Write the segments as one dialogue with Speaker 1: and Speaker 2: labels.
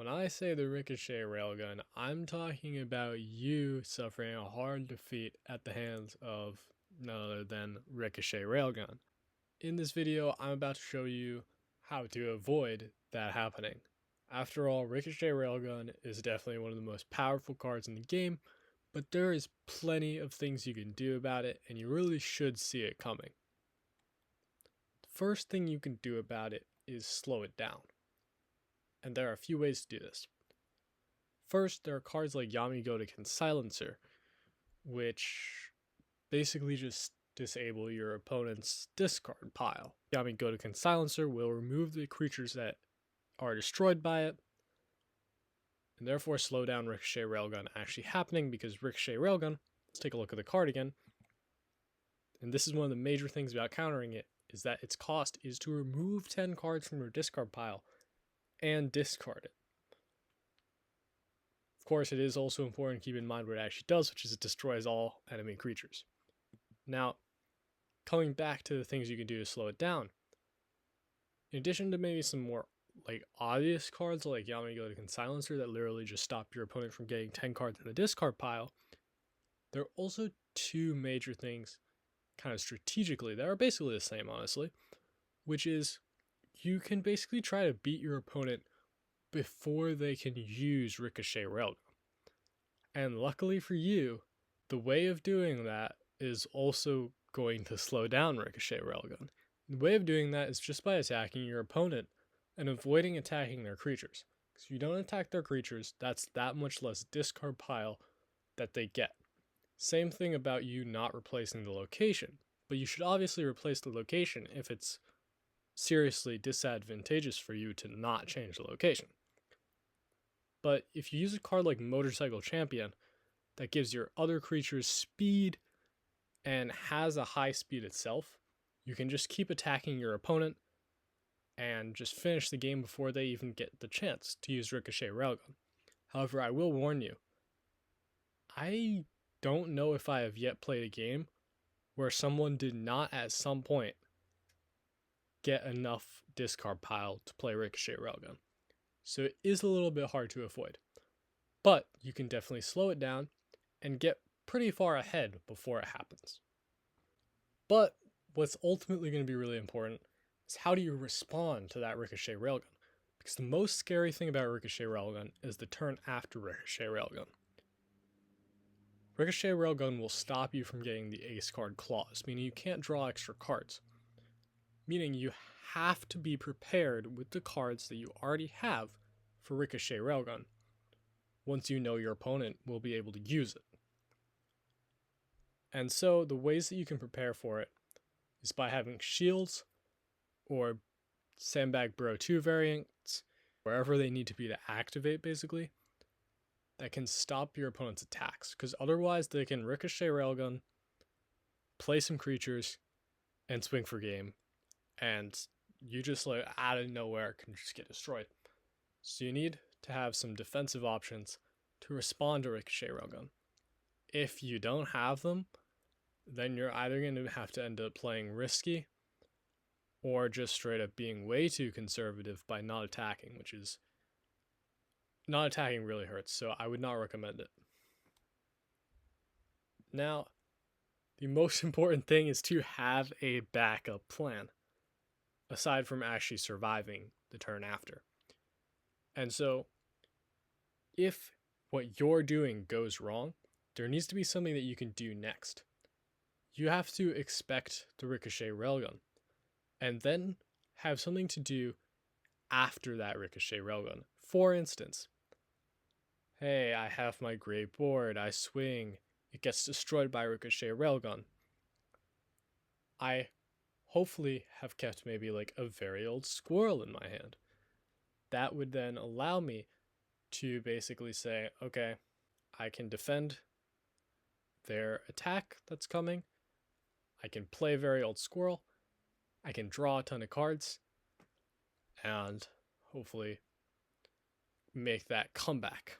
Speaker 1: When I say the Ricochet Railgun, I'm talking about you suffering a hard defeat at the hands of none other than Ricochet Railgun. In this video, I'm about to show you how to avoid that happening. After all, Ricochet Railgun is definitely one of the most powerful cards in the game, but there is plenty of things you can do about it, and you really should see it coming. The first thing you can do about it is slow it down. And there are a few ways to do this. First, there are cards like Yami-Gotoken Silencer, which basically just disable your opponent's discard pile. Yami-Gotoken Silencer will remove the creatures that are destroyed by it, and therefore slow down Ricochet Railgun actually happening, because Ricochet Railgun, let's take a look at the card again, and this is one of the major things about countering it, is that its cost is to remove 10 cards from your discard pile and discard it. Of course, it is also important to keep in mind what it actually does, which is it destroys all enemy creatures. Now, coming back to the things you can do to slow it down, in addition to maybe some more obvious cards like Yami-Gotoken Silencer that literally just stop your opponent from getting 10 cards in the discard pile, there are also two major things kind of strategically that are basically the same, honestly, which is you can basically try to beat your opponent before they can use Ricochet Railgun. And luckily for you, the way of doing that is also going to slow down Ricochet Railgun. The way of doing that is just by attacking your opponent and avoiding attacking their creatures. Because if you don't attack their creatures, that's that much less discard pile that they get. Same thing about you not replacing the location, but you should obviously replace the location if it's seriously disadvantageous for you to not change the location. But if you use a card like Motorcycle Champion that gives your other creatures speed and has a high speed itself, you can just keep attacking your opponent and just finish the game before they even get the chance to use Ricochet Railgun. However, I will warn you, I don't know if I have yet played a game where someone did not at some point get enough discard pile to play Ricochet Railgun. So it is a little bit hard to avoid. But you can definitely slow it down and get pretty far ahead before it happens. But what's ultimately going to be really important is how do you respond to that Ricochet Railgun? Because the most scary thing about Ricochet Railgun is the turn after Ricochet Railgun. Ricochet Railgun will stop you from getting the ace card clause, meaning you can't draw extra cards. Meaning you have to be prepared with the cards that you already have for Ricochet Railgun once you know your opponent will be able to use it. And so the ways that you can prepare for it is by having shields or Sandbag Bro 2 variants, wherever they need to be to activate basically, that can stop your opponent's attacks, because otherwise they can Ricochet Railgun, play some creatures, and swing for game, and you just out of nowhere can just get destroyed. So you need to have some defensive options to respond to Ricochet Railgun. If you don't have them, then you're either going to have to end up playing risky or just straight up being way too conservative by not attacking, which is not attacking really hurts, so I would not recommend it. Now, the most important thing is to have a backup plan, aside from actually surviving the turn after. And so, if what you're doing goes wrong, there needs to be something that you can do next. You have to expect the Ricochet Railgun, and then have something to do after that Ricochet Railgun. For instance, hey, I have my gray board, I swing, it gets destroyed by Ricochet Railgun. I hopefully have kept maybe a very old squirrel in my hand. That would then allow me to basically say, okay, I can defend their attack that's coming, I can play very old squirrel, I can draw a ton of cards, and hopefully make that comeback.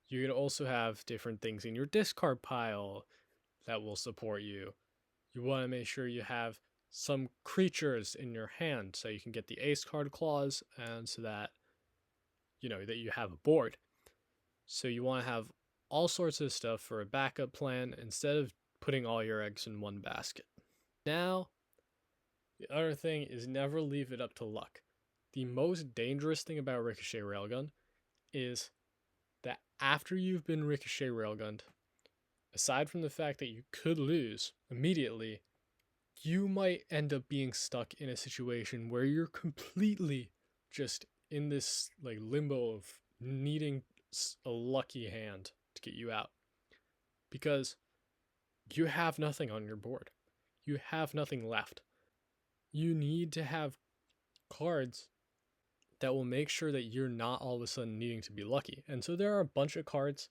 Speaker 1: You can also have different things in your discard pile that will support you. You want to make sure you have some creatures in your hand so you can get the ace card clause, and so that that you have a board. So you want to have all sorts of stuff for a backup plan instead of putting all your eggs in one basket. Now, the other thing is never leave it up to luck. The most dangerous thing about Ricochet Railgun is that after you've been Ricochet Railgunned, aside from the fact that you could lose immediately, you might end up being stuck in a situation where you're completely just in this like limbo of needing a lucky hand to get you out, because you have nothing on your board. You have nothing left. You need to have cards that will make sure that you're not all of a sudden needing to be lucky. And so there are a bunch of cards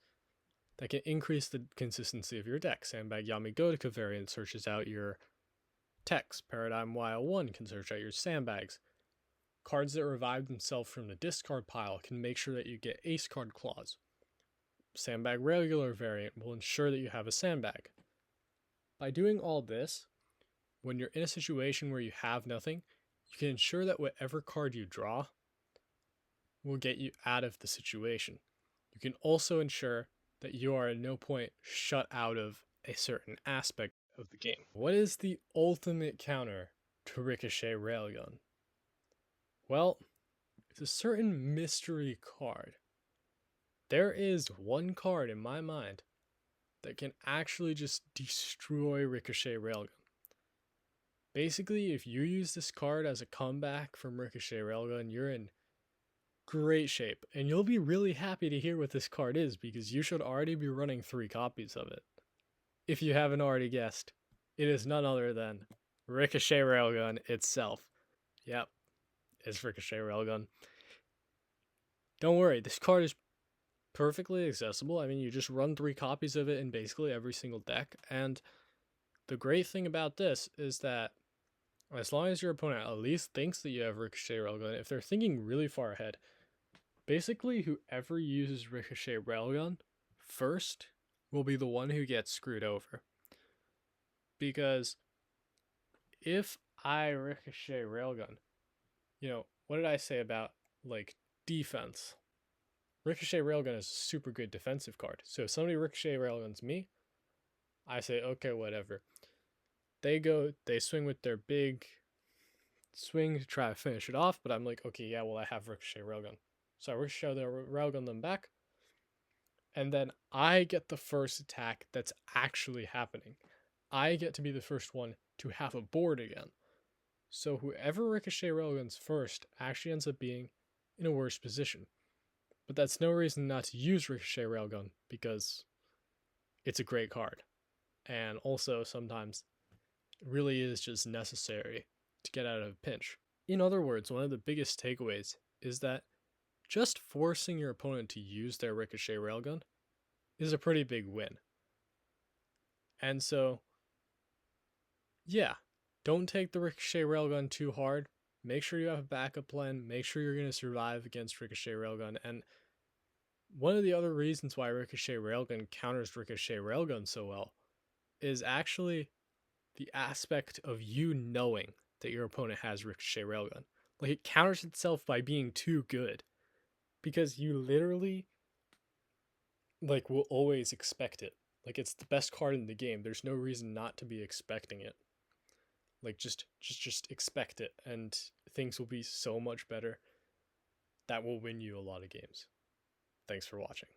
Speaker 1: that can increase the consistency of your deck. Sandbag Yami Gotika variant searches out your techs. Paradigm YL1 can search out your sandbags. Cards that revive themselves from the discard pile can make sure that you get ace card claws. Sandbag regular variant will ensure that you have a sandbag. By doing all this, when you're in a situation where you have nothing, you can ensure that whatever card you draw will get you out of the situation. You can also ensure that you are at no point shut out of a certain aspect of the game. What is the ultimate counter to Ricochet Railgun? Well, it's a certain mystery card. There is one card in my mind that can actually just destroy Ricochet Railgun. Basically, if you use this card as a comeback from Ricochet Railgun, you're in great shape, and you'll be really happy to hear what this card is, because you should already be running 3 copies of it. If you haven't already guessed, it is none other than Ricochet Railgun itself. Yep, it's Ricochet Railgun. Don't worry, this card is perfectly accessible. I mean, you just run 3 copies of it in basically every single deck, and the great thing about this is that as long as your opponent at least thinks that you have Ricochet Railgun, if they're thinking really far ahead, basically whoever uses Ricochet Railgun first will be the one who gets screwed over. Because if I Ricochet Railgun, what did I say about like defense? Ricochet Railgun is a super good defensive card. So if somebody Ricochet Railguns me, I say, okay, whatever. They swing with their big swing to try to finish it off, but I'm like, okay, yeah, well, I have Ricochet Railgun. So I Ricochet the Railgun them back, and then I get the first attack that's actually happening. I get to be the first one to have a board again. So whoever Ricochet Railguns first actually ends up being in a worse position. But that's no reason not to use Ricochet Railgun, because it's a great card. And also sometimes it really is just necessary to get out of a pinch. In other words, one of the biggest takeaways is that just forcing your opponent to use their Ricochet Railgun is a pretty big win. And so, yeah, don't take the Ricochet Railgun too hard. Make sure you have a backup plan. Make sure you're going to survive against Ricochet Railgun. And one of the other reasons why Ricochet Railgun counters Ricochet Railgun so well is actually the aspect of you knowing that your opponent has Ricochet Railgun. Like, it counters itself by being too good, because you literally will always expect it. Like, it's the best card in the game. There's no reason not to be expecting it. Like, just expect it, and things will be so much better. That will win you a lot of games. Thanks for watching.